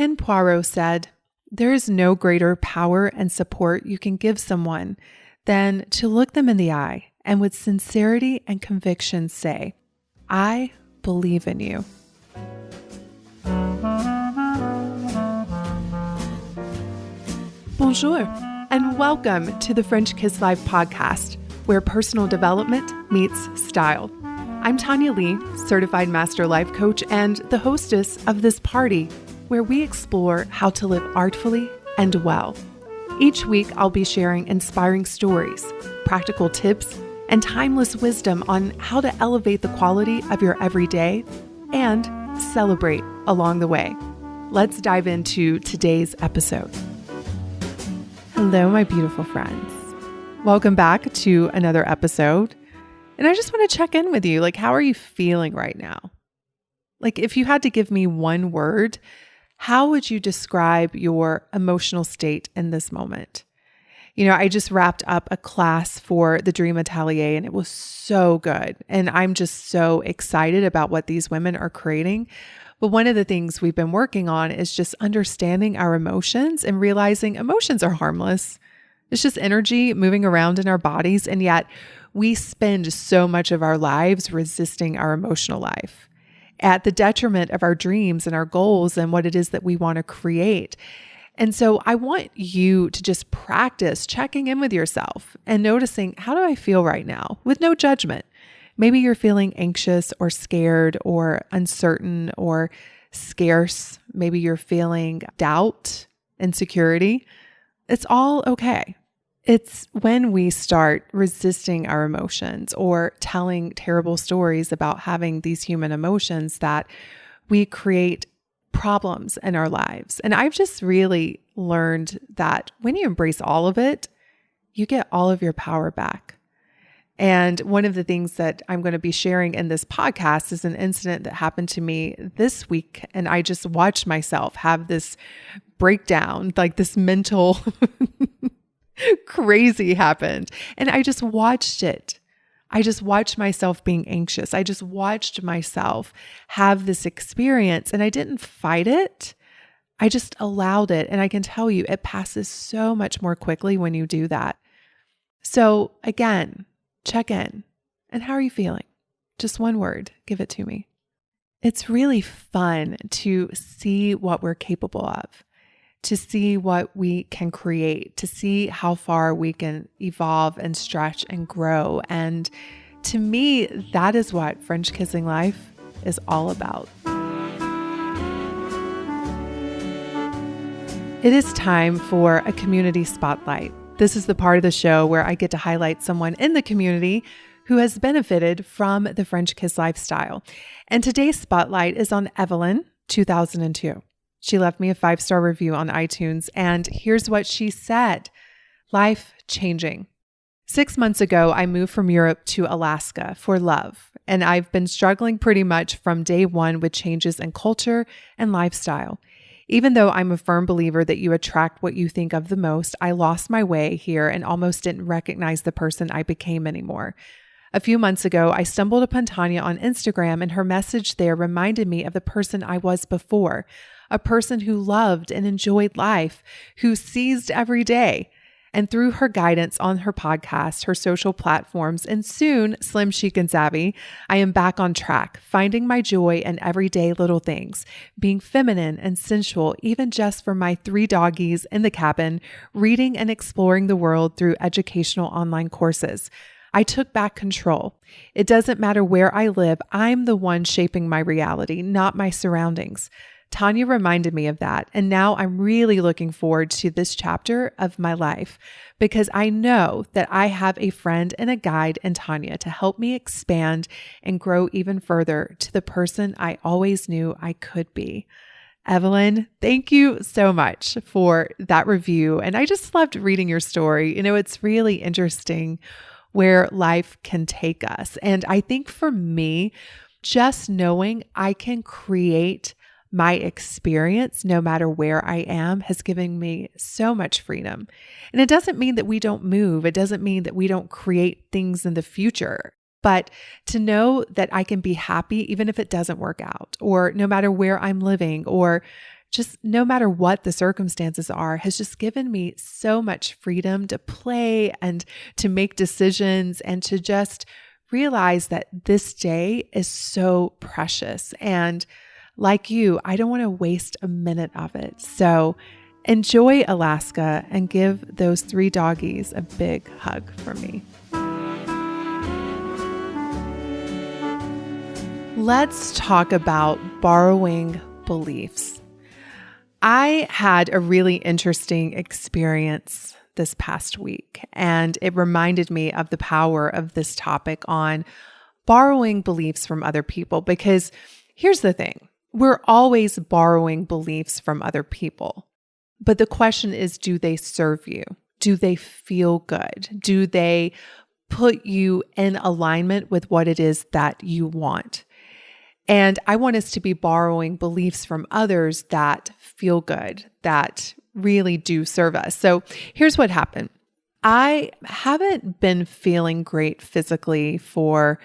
Ken Poirot said, "There is no greater power and support you can give someone than to look them in the eye and with sincerity and conviction say, 'I believe in you.'" Bonjour, and welcome to the French Kiss Life podcast, where personal development meets style. I'm Tanya Lee, certified master life coach and the hostess of this party where we explore how to live artfully and well. Each week, I'll be sharing inspiring stories, practical tips, and timeless wisdom on how to elevate the quality of your everyday and celebrate along the way. Let's dive into today's episode. Hello, my beautiful friends. Welcome back to another episode. And I just want to check in with you. How are you feeling right now? If you had to give me one word, how would you describe your emotional state in this moment? I just wrapped up a class for the Dream Atelier and it was so good. And I'm just so excited about what these women are creating. But one of the things we've been working on is just understanding our emotions and realizing emotions are harmless. It's just energy moving around in our bodies. And yet we spend so much of our lives resisting our emotional life at the detriment of our dreams and our goals and what it is that we want to create. And so I want you to just practice checking in with yourself and noticing, how do I feel right now with no judgment? Maybe you're feeling anxious or scared or uncertain or scarce. Maybe you're feeling doubt, insecurity. It's all okay. It's when we start resisting our emotions or telling terrible stories about having these human emotions that we create problems in our lives. And I've just really learned that when you embrace all of it, you get all of your power back. And one of the things that I'm going to be sharing in this podcast is an incident that happened to me this week. And I just watched myself have this breakdown, this mental crazy happened. And I just watched it. I just watched myself being anxious. I just watched myself have this experience and I didn't fight it. I just allowed it. And I can tell you, it passes so much more quickly when you do that. So again, check in. And how are you feeling? Just one word, give it to me. It's really fun to see what we're capable of, to see what we can create, to see how far we can evolve and stretch and grow. And to me, that is what French Kissing Life is all about. It is time for a community spotlight. This is the part of the show where I get to highlight someone in the community who has benefited from the French Kiss lifestyle. And today's spotlight is on Evelyn, 2002. She left me a 5-star review on iTunes, and here's what she said. Life-changing. 6 months ago, I moved from Europe to Alaska for love, and I've been struggling pretty much from day one with changes in culture and lifestyle. Even though I'm a firm believer that you attract what you think of the most, I lost my way here and almost didn't recognize the person I became anymore. A few months ago, I stumbled upon Tanya on Instagram, and her message there reminded me of the person I was before, a person who loved and enjoyed life, who seized every day. And through her guidance on her podcast, her social platforms, and soon Slim Chic and Savvy, I am back on track, finding my joy in everyday little things, being feminine and sensual, even just for my 3 doggies in the cabin, reading and exploring the world through educational online courses. I took back control. It doesn't matter where I live, I'm the one shaping my reality, not my surroundings. Tanya reminded me of that, and now I'm really looking forward to this chapter of my life because I know that I have a friend and a guide in Tanya to help me expand and grow even further to the person I always knew I could be. Evelyn, thank you so much for that review, and I just loved reading your story. It's really interesting where life can take us, and I think for me, just knowing I can create my experience, no matter where I am, has given me so much freedom. And it doesn't mean that we don't move. It doesn't mean that we don't create things in the future. But to know that I can be happy even if it doesn't work out, or no matter where I'm living, or just no matter what the circumstances are, has just given me so much freedom to play and to make decisions and to just realize that this day is so precious. And like you, I don't want to waste a minute of it. So enjoy Alaska and give those 3 doggies a big hug from me. Let's talk about borrowing beliefs. I had a really interesting experience this past week, and it reminded me of the power of this topic on borrowing beliefs from other people. Because here's the thing, we're always borrowing beliefs from other people. But the question is, do they serve you? Do they feel good? Do they put you in alignment with what it is that you want? And I want us to be borrowing beliefs from others that feel good, that really do serve us. So here's what happened. I haven't been feeling great physically for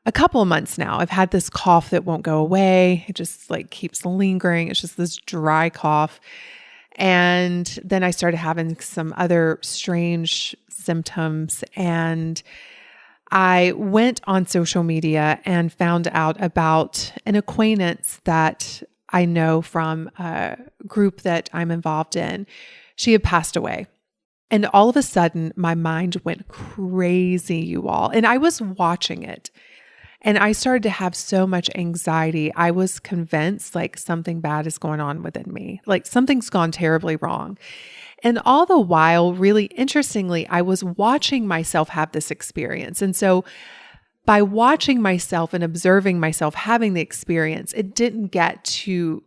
a couple of months now. I've had this cough that won't go away. It just keeps lingering. It's just this dry cough. And then I started having some other strange symptoms, and I went on social media and found out about an acquaintance that I know from a group that I'm involved in. She had passed away. And all of a sudden, my mind went crazy, you all. And I was watching it. And I started to have so much anxiety. I was convinced something bad is going on within me, something's gone terribly wrong. And all the while, really interestingly, I was watching myself have this experience. And so by watching myself and observing myself having the experience, it didn't get to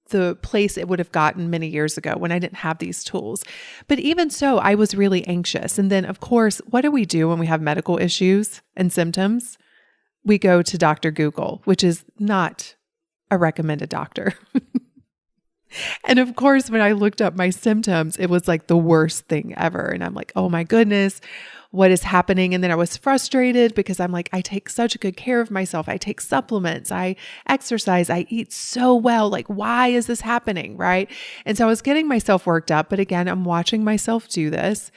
the place it would have gotten many years ago when I didn't have these tools. But even so, I was really anxious. And then, of course, what do we do when we have medical issues and symptoms? We go to Dr. Google, which is not a recommended doctor. And of course, when I looked up my symptoms, it was the worst thing ever. And I'm like, oh my goodness, what is happening? And then I was frustrated because I'm like, I take such good care of myself. I take supplements, I exercise, I eat so well. Why is this happening? Right. And so I was getting myself worked up. But again, I'm watching myself do this.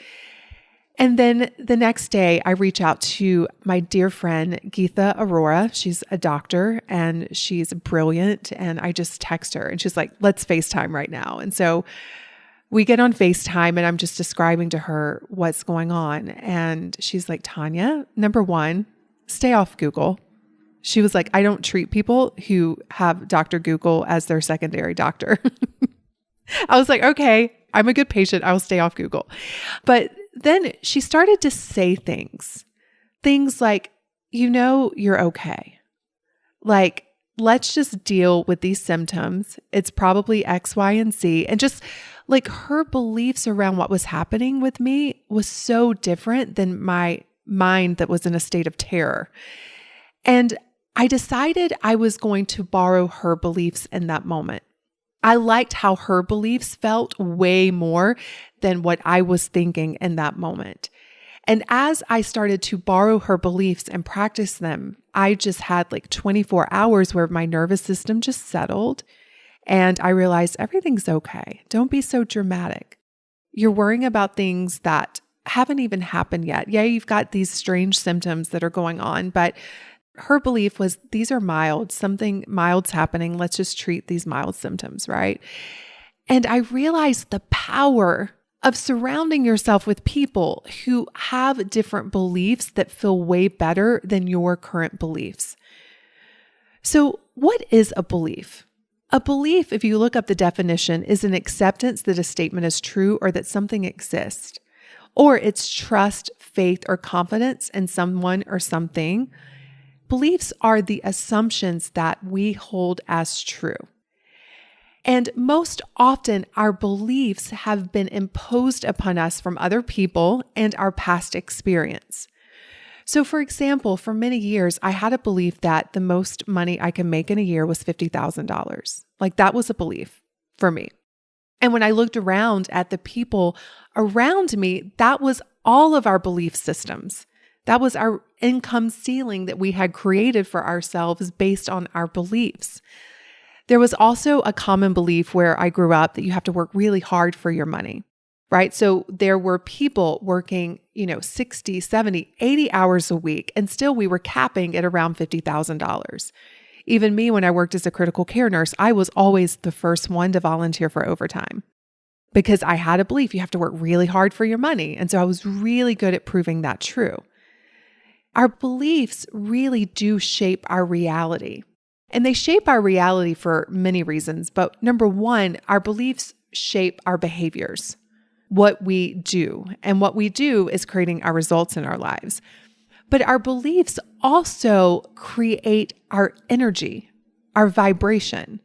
And then the next day, I reach out to my dear friend, Geetha Arora. She's a doctor and she's brilliant. And I just text her and she's like, let's FaceTime right now. And so we get on FaceTime and I'm just describing to her what's going on. And she's like, Tanya, number one, stay off Google. She was like, I don't treat people who have Dr. Google as their secondary doctor. I was like, okay, I'm a good patient. I'll stay off Google. But then she started to say things like, you're okay. Let's just deal with these symptoms. It's probably X, Y, and Z. And just her beliefs around what was happening with me was so different than my mind that was in a state of terror. And I decided I was going to borrow her beliefs in that moment. I liked how her beliefs felt way more than what I was thinking in that moment. And as I started to borrow her beliefs and practice them, I just had 24 hours where my nervous system just settled. And I realized everything's okay. Don't be so dramatic. You're worrying about things that haven't even happened yet. Yeah, you've got these strange symptoms that are going on, but her belief was these are mild, something mild's happening. Let's just treat these mild symptoms, right? And I realized the power of surrounding yourself with people who have different beliefs that feel way better than your current beliefs. So what is a belief? A belief, if you look up the definition, is an acceptance that a statement is true or that something exists, or it's trust, faith, or confidence in someone or something. Beliefs are the assumptions that we hold as true. And most often, our beliefs have been imposed upon us from other people and our past experience. So for example, for many years, I had a belief that the most money I could make in a year was $50,000. That was a belief for me. And when I looked around at the people around me, that was all of our belief systems. That was our income ceiling that we had created for ourselves based on our beliefs. There was also a common belief where I grew up that you have to work really hard for your money, right? So there were people working, 60, 70, 80 hours a week, and still we were capping at around $50,000. Even me, when I worked as a critical care nurse, I was always the first one to volunteer for overtime because I had a belief you have to work really hard for your money. And so I was really good at proving that true. Our beliefs really do shape our reality. And they shape our reality for many reasons. But number one, our beliefs shape our behaviors, what we do. And what we do is creating our results in our lives. But our beliefs also create our energy, our vibration.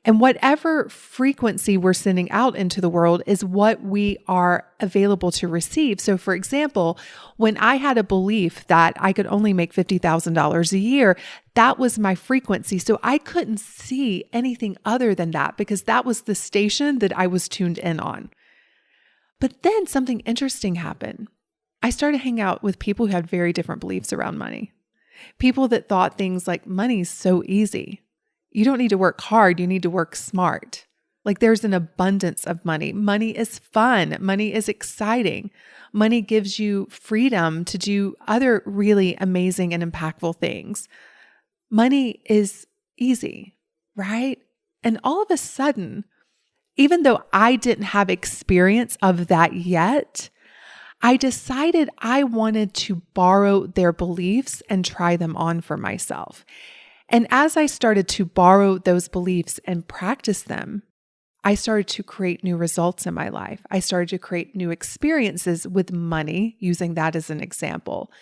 And whatever frequency we're sending out into the world is what we are available to receive. So for example, when I had a belief that I could only make $50,000 a year, that was my frequency. So I couldn't see anything other than that because that was the station that I was tuned in on. But then something interesting happened. I started hanging out with people who had very different beliefs around money. People that thought things like money's so easy. You don't need to work hard. You need to work smart. Like there's an abundance of money. Money is fun. Money is exciting. Money gives you freedom to do other really amazing and impactful things. Money is easy, right? And all of a sudden, even though I didn't have experience of that yet, I decided I wanted to borrow their beliefs and try them on for myself. And as I started to borrow those beliefs and practice them, I started to create new results in my life. I started to create new experiences with money, using that as an example.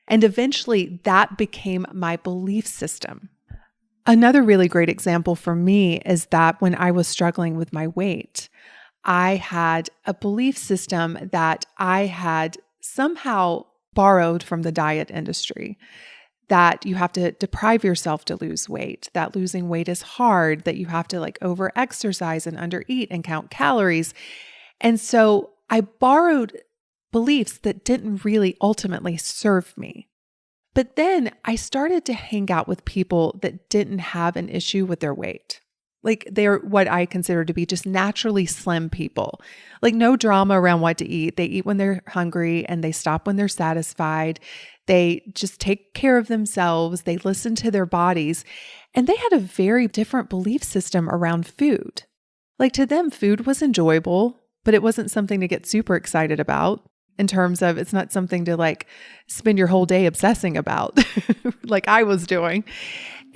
And eventually that became my belief system. Another really great example for me is that when I was struggling with my weight, I had a belief system that I had somehow borrowed from the diet industry. That you have to deprive yourself to lose weight, that losing weight is hard, that you have to over-exercise and under-eat and count calories. And so I borrowed beliefs that didn't really ultimately serve me. But then I started to hang out with people that didn't have an issue with their weight. They're what I consider to be just naturally slim people. No drama around what to eat. They eat when they're hungry and they stop when they're satisfied. They just take care of themselves. They listen to their bodies. And they had a very different belief system around food. To them, food was enjoyable, but it wasn't something to get super excited about in terms of it's not something to spend your whole day obsessing about like I was doing.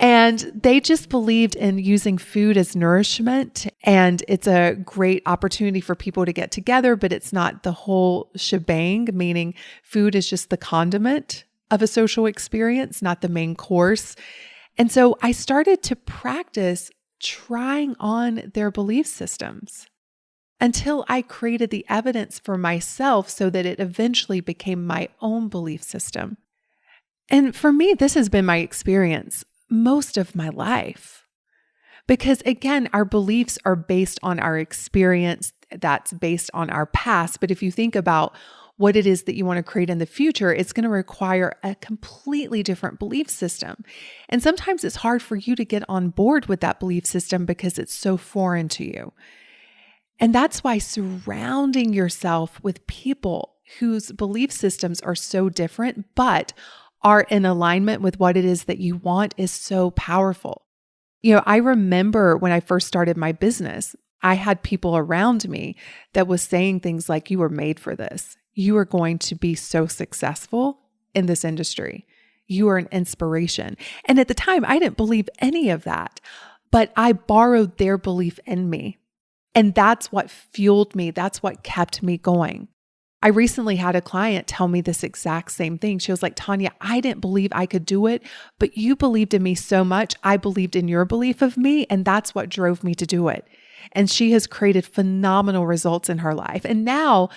And they just believed in using food as nourishment. And it's a great opportunity for people to get together, but it's not the whole shebang, meaning food is just the condiment of a social experience, not the main course. And so I started to practice trying on their belief systems until I created the evidence for myself so that it eventually became my own belief system. And for me, this has been my experience most of my life. Because again, our beliefs are based on our experience, that's based on our past. But if you think about what it is that you want to create in the future, it's going to require a completely different belief system. And sometimes it's hard for you to get on board with that belief system because it's so foreign to you. And that's why surrounding yourself with people whose belief systems are so different, but are in alignment with what it is that you want is so powerful. I remember when I first started my business, I had people around me that was saying things like, you were made for this. You are going to be so successful in this industry. You are an inspiration. And at the time, I didn't believe any of that, but I borrowed their belief in me. And that's what fueled me. That's what kept me going. I recently had a client tell me this exact same thing. She was like, Tanya, I didn't believe I could do it, but you believed in me so much. I believed in your belief of me, and that's what drove me to do it. And she has created phenomenal results in her life. And now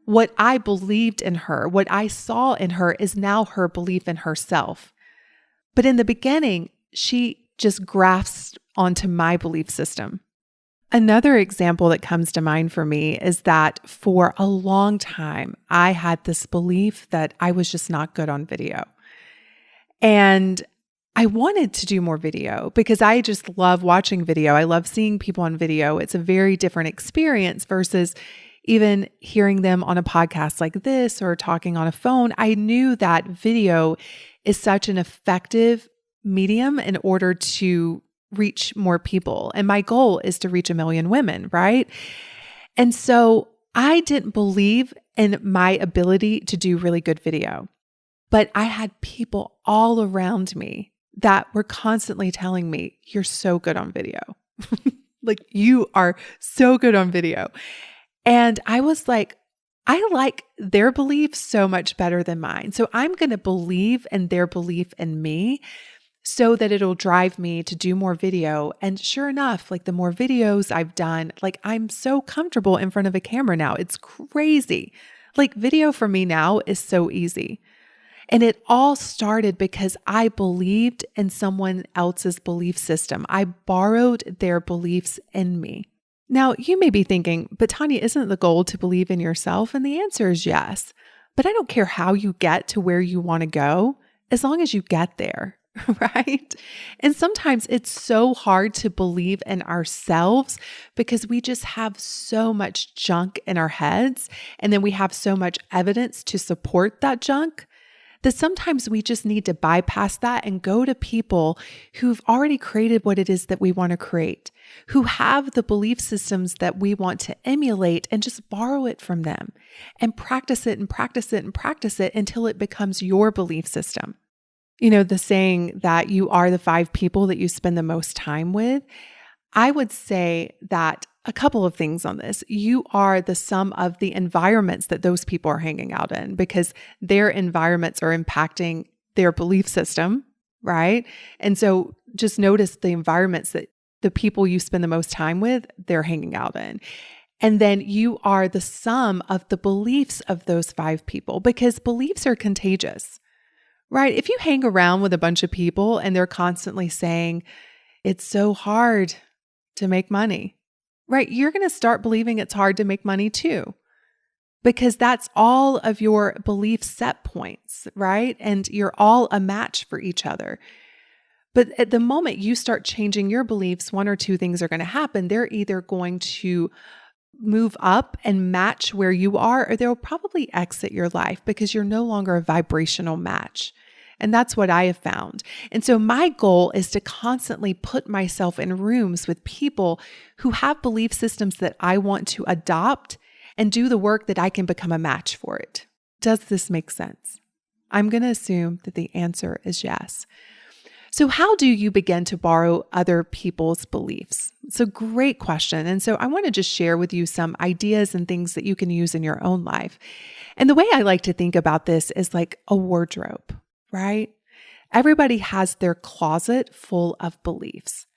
what I believed in her, what I saw in her is now her belief in herself. But in the beginning, she just grasped onto my belief system. Another example that comes to mind for me is that for a long time, I had this belief that I was just not good on video. And I wanted to do more video because I just love watching video. I love seeing people on video. It's a very different experience versus even hearing them on a podcast like this or talking on a phone. I knew that video is such an effective medium in order to reach more people. And my goal is to reach 1 million women, right? And so I didn't believe in my ability to do really good video, but I had people all around me that were constantly telling me, you're so good on video. Like, you are so good on video. And I was like, I like their belief so much better than mine. So I'm going to believe in their belief in me so that it'll drive me to do more video. And sure enough, like the more videos I've done, like I'm so comfortable in front of a camera now. It's crazy. Like video for me now is so easy. And it all started because I believed in someone else's belief system. I borrowed their beliefs in me. Now, you may be thinking, but Tanya, isn't the goal to believe in yourself? And the answer is yes. But I don't care how you get to where you want to go, as long as you get there, right? And sometimes it's so hard to believe in ourselves because we just have so much junk in our heads, and then we have so much evidence to support that junk, that sometimes we just need to bypass that and go to people who've already created what it is that we want to create, who have the belief systems that we want to emulate, and just borrow it from them and practice it and practice it and practice it until it becomes your belief system. You know, the saying that you are the 5 people that you spend the most time with, I would say that a couple of things on this. You are the sum of the environments that those people are hanging out in, because their environments are impacting their belief system, right? And so just notice the environments that the people you spend the most time with, they're hanging out in. And then you are the sum of the beliefs of those 5 people, because beliefs are contagious, right? If you hang around with a bunch of people and they're constantly saying, it's so hard to make money, right? You're going to start believing it's hard to make money too, because that's all of your belief set points, right? And you're all a match for each other. But at the moment you start changing your beliefs, 1 or 2 things are going to happen. They're either going to move up and match where you are, or they'll probably exit your life because you're no longer a vibrational match. And that's what I have found. And so my goal is to constantly put myself in rooms with people who have belief systems that I want to adopt and do the work that I can become a match for it. Does this make sense? I'm going to assume that the answer is yes. So how do you begin to borrow other people's beliefs? It's a great question. And so I want to just share with you some ideas and things that you can use in your own life. And the way I like to think about this is like a wardrobe, right? Everybody has their closet full of beliefs.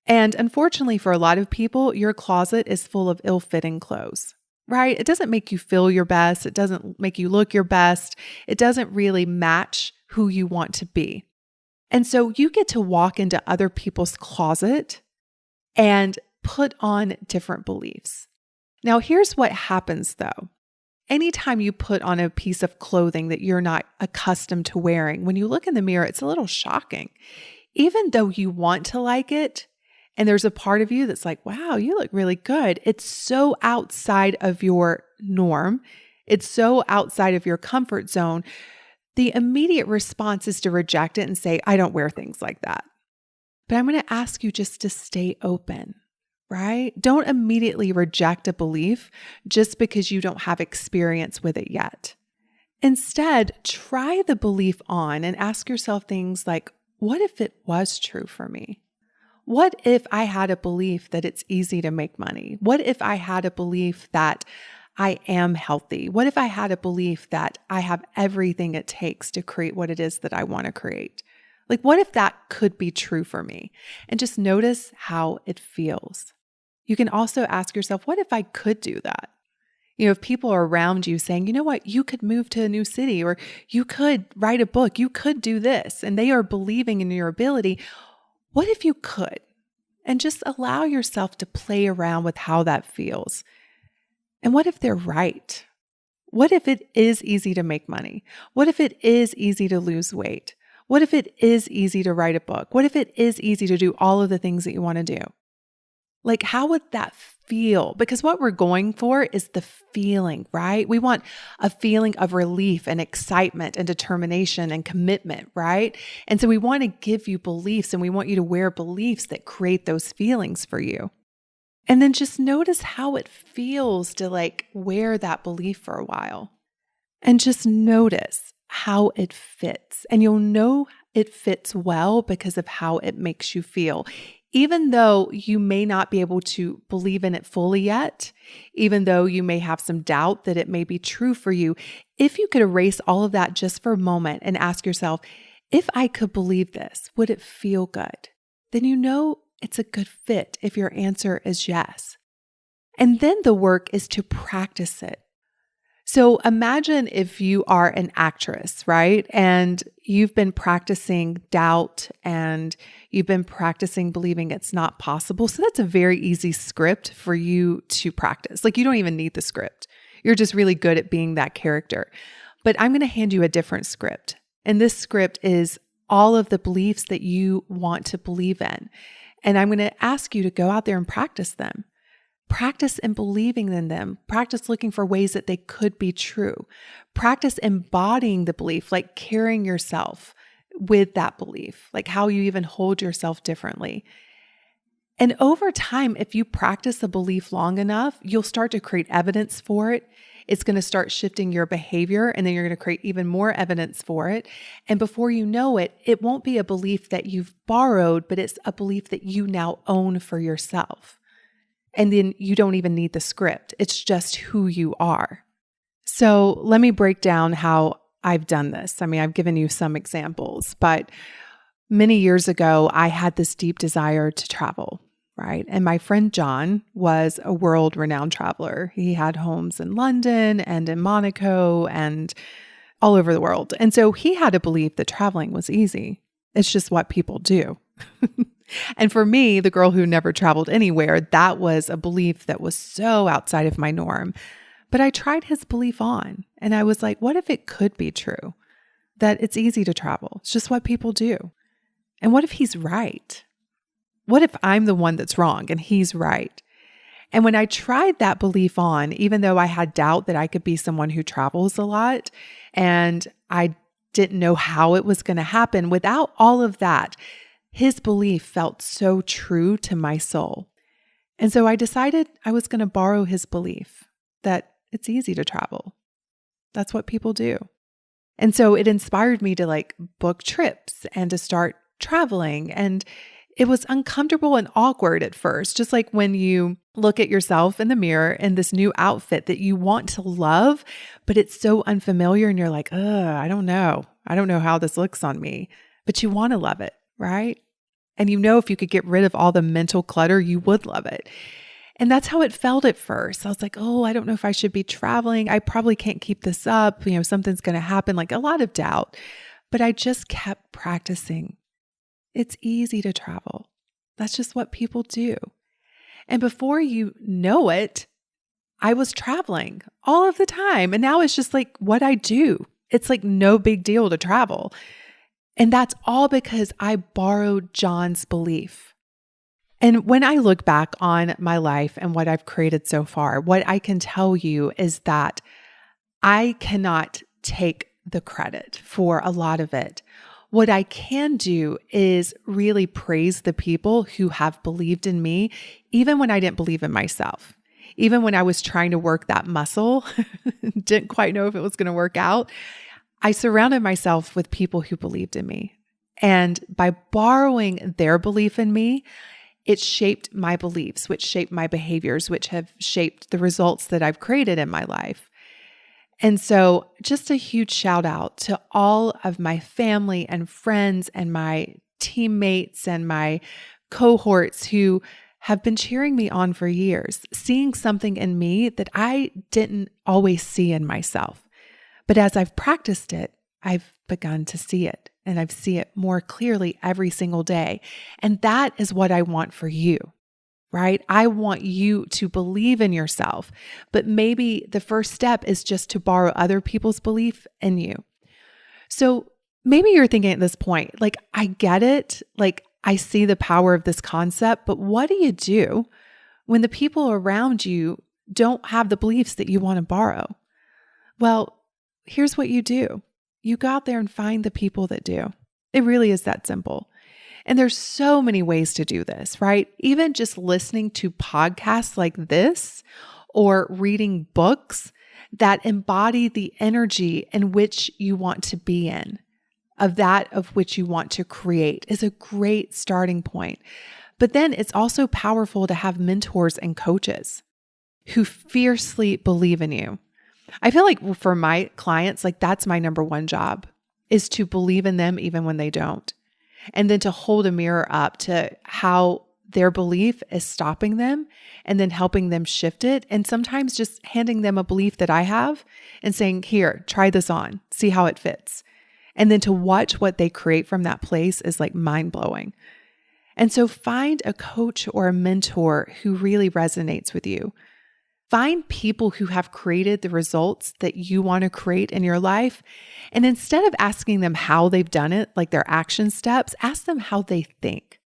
And unfortunately for a lot of people, your closet is full of ill-fitting clothes, right? It doesn't make you feel your best. It doesn't make you look your best. It doesn't really match who you want to be. And so you get to walk into other people's closet and put on different beliefs. Now, here's what happens though. Anytime you put on a piece of clothing that you're not accustomed to wearing, when you look in the mirror, it's a little shocking. Even though you want to like it, and there's a part of you that's like, wow, you look really good. It's so outside of your norm. It's so outside of your comfort zone. The immediate response is to reject it and say, I don't wear things like that. But I'm going to ask you just to stay open, right? Don't immediately reject a belief just because you don't have experience with it yet. Instead, try the belief on and ask yourself things like, what if it was true for me? What if I had a belief that it's easy to make money? What if I had a belief that I am healthy? What if I had a belief that I have everything it takes to create what it is that I want to create? Like, what if that could be true for me? And just notice how it feels. You can also ask yourself, what if I could do that? You know, if people are around you saying, you know what, you could move to a new city, or you could write a book, you could do this, and they are believing in your ability, what if you could? And just allow yourself to play around with how that feels. And what if they're right? What if it is easy to make money? What if it is easy to lose weight? What if it is easy to write a book? What if it is easy to do all of the things that you want to do? Like, how would that feel? Because what we're going for is the feeling, right? We want a feeling of relief and excitement and determination and commitment, right? And so we want to give you beliefs, and we want you to wear beliefs that create those feelings for you. And then just notice how it feels to like wear that belief for a while. And just notice how it fits. And you'll know it fits well because of how it makes you feel. Even though you may not be able to believe in it fully yet, even though you may have some doubt that it may be true for you, if you could erase all of that just for a moment and ask yourself, if I could believe this, would it feel good? Then you know it's a good fit if your answer is yes. And then the work is to practice it. So imagine if you are an actress, right? And you've been practicing doubt and you've been practicing believing it's not possible. So that's a very easy script for you to practice. Like, you don't even need the script. You're just really good at being that character. But I'm going to hand you a different script. And this script is all of the beliefs that you want to believe in. And I'm going to ask you to go out there and practice them. Practice in believing in them. Practice looking for ways that they could be true. Practice embodying the belief, like carrying yourself with that belief, like how you even hold yourself differently. And over time, if you practice a belief long enough, you'll start to create evidence for it. It's going to start shifting your behavior, and then you're going to create even more evidence for it. And before you know it, it won't be a belief that you've borrowed, but it's a belief that you now own for yourself. And then you don't even need the script. It's just who you are. So let me break down how I've done this. I mean, I've given you some examples, but many years ago, I had this deep desire to travel, right? And my friend John was a world-renowned traveler. He had homes in London and in Monaco and all over the world. And so he had a belief that traveling was easy. It's just what people do. And for me, the girl who never traveled anywhere, that was a belief that was so outside of my norm. But I tried his belief on, and I was like, what if it could be true? That it's easy to travel. It's just what people do. And what if he's right? What if I'm the one that's wrong and he's right? And when I tried that belief on, even though I had doubt that I could be someone who travels a lot, and I didn't know how it was going to happen, without all of that, his belief felt so true to my soul. And so I decided I was going to borrow his belief that it's easy to travel. That's what people do. And so it inspired me to like book trips and to start traveling. And it was uncomfortable and awkward at first, just like when you look at yourself in the mirror in this new outfit that you want to love, but it's so unfamiliar and you're like, I don't know. I don't know how this looks on me, but you want to love it, right? And you know, if you could get rid of all the mental clutter, you would love it. And that's how it felt at first. I was like, I don't know if I should be traveling. I probably can't keep this up. Something's going to happen, like a lot of doubt. But I just kept practicing. It's easy to travel. That's just what people do. And before you know it, I was traveling all of the time. And now it's just like what I do. It's like no big deal to travel. And that's all because I borrowed John's belief. And when I look back on my life and what I've created so far, what I can tell you is that I cannot take the credit for a lot of it. What I can do is really praise the people who have believed in me, even when I didn't believe in myself. Even when I was trying to work that muscle, didn't quite know if it was going to work out. I surrounded myself with people who believed in me. And by borrowing their belief in me, it shaped my beliefs, which shaped my behaviors, which have shaped the results that I've created in my life. And so just a huge shout out to all of my family and friends and my teammates and my cohorts who have been cheering me on for years, seeing something in me that I didn't always see in myself. But as I've practiced it, I've begun to see it, and I see it more clearly every single day. And that is what I want for you, right? I want you to believe in yourself, but maybe the first step is just to borrow other people's belief in you. So maybe you're thinking at this point, like, I get it. Like, I see the power of this concept, but what do you do when the people around you don't have the beliefs that you want to borrow? Well, here's what you do. You go out there and find the people that do. It really is that simple. And there's so many ways to do this, right? Even just listening to podcasts like this or reading books that embody the energy in which you want to be in, of that of which you want to create, is a great starting point. But then it's also powerful to have mentors and coaches who fiercely believe in you. I feel like for my clients, like that's my number one job, is to believe in them even when they don't. And then to hold a mirror up to how their belief is stopping them and then helping them shift it. And sometimes just handing them a belief that I have and saying, here, try this on, see how it fits. And then to watch what they create from that place is like mind blowing. And so find a coach or a mentor who really resonates with you. Find people who have created the results that you want to create in your life. And instead of asking them how they've done it, like their action steps, ask them how they think.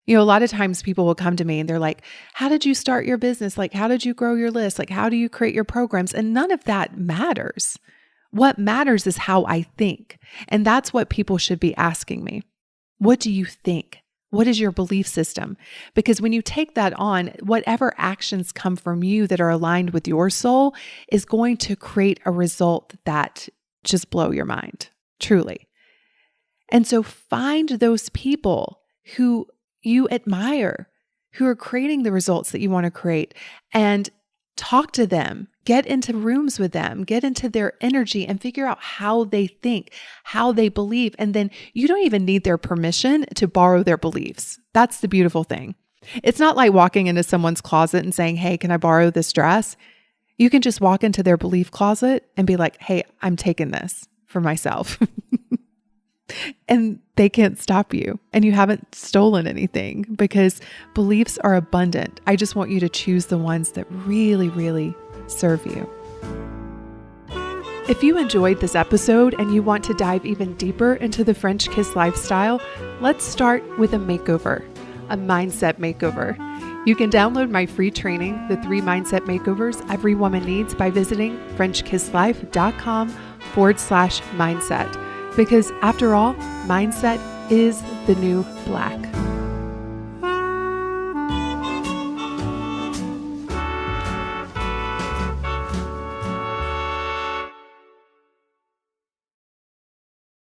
You know, a lot of times people will come to me and they're like, how did you start your business? Like, how did you grow your list? Like, how do you create your programs? And none of that matters. What matters is how I think. And that's what people should be asking me. What do you think? What is your belief system? Because when you take that on, whatever actions come from you that are aligned with your soul is going to create a result that just blow your mind, truly. And so find those people who you admire, who are creating the results that you want to create, and talk to them, get into rooms with them, get into their energy and figure out how they think, how they believe. And then you don't even need their permission to borrow their beliefs. That's the beautiful thing. It's not like walking into someone's closet and saying, hey, can I borrow this dress? You can just walk into their belief closet and be like, hey, I'm taking this for myself. And they can't stop you. And you haven't stolen anything because beliefs are abundant. I just want you to choose the ones that really, really serve you. If you enjoyed this episode and you want to dive even deeper into the French Kiss lifestyle, let's start with a makeover, a mindset makeover. You can download my free training, The 3 Mindset Makeovers Every Woman Needs, by visiting FrenchKissLife.com/mindset. Because after all, mindset is the new black.